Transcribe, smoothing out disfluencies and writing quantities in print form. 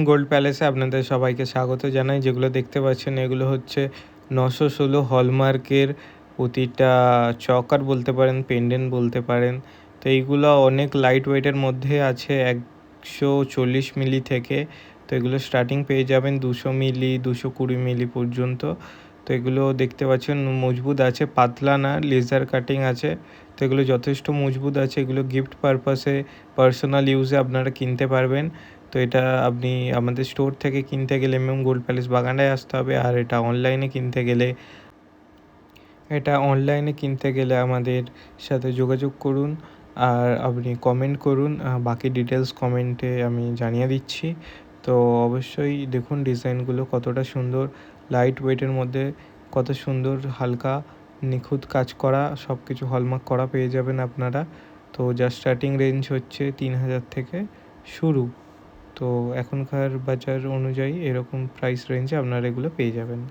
Gold প্যালেসে আপনাদের সবাইকে স্বাগত জানাই। যেগুলো দেখতে পাচ্ছেন এগুলো হচ্ছে 916 হলমার্কের প্রতিটা চকার বলতে পারেন, পেন্ডেন্ট বলতে পারেন। তো এইগুলো অনেক লাইট ওয়েটের মধ্যে আছে 140 মিলি থেকে। তো এগুলো স্টার্টিং পেয়ে যাবেন 200 মিলি, 220 মিলি পর্যন্ত। তো এগুলো দেখতে পাচ্ছেন মজবুত আছে, পাতলা না, লেজার কাটিং আছে। তো এগুলো যথেষ্ট মজবুত আছে। এগুলো গিফট পারপাসে, পার্সোনাল ইউজে আপনারা কিনতে পারবেন। তো এটা আপনি আমাদের স্টোর থেকে কিনতে গেলে গোল্ড প্যালেস বাগানটায় আসতে হবে। আর এটা অনলাইনে কিনতে গেলে আমাদের সাথে যোগাযোগ করুন। আর আপনি কমেন্ট করুন, বাকি ডিটেলস কমেন্টে আমি জানিয়ে দিচ্ছি। তো অবশ্যই দেখুন ডিজাইনগুলো কতটা সুন্দর, লাইট ওয়েটের মধ্যে কত সুন্দর হালকা নিখুঁত কাজ করা, সব কিছু হলমার্ক করা পেয়ে যাবেন আপনারা। তো যার স্টার্টিং রেঞ্জ হচ্ছে 3000 থেকে শুরু। তো এখনকার বাজার অনুযায়ী এরকম প্রাইস রেঞ্জে আপনারা এগুলো পেয়ে যাবেন।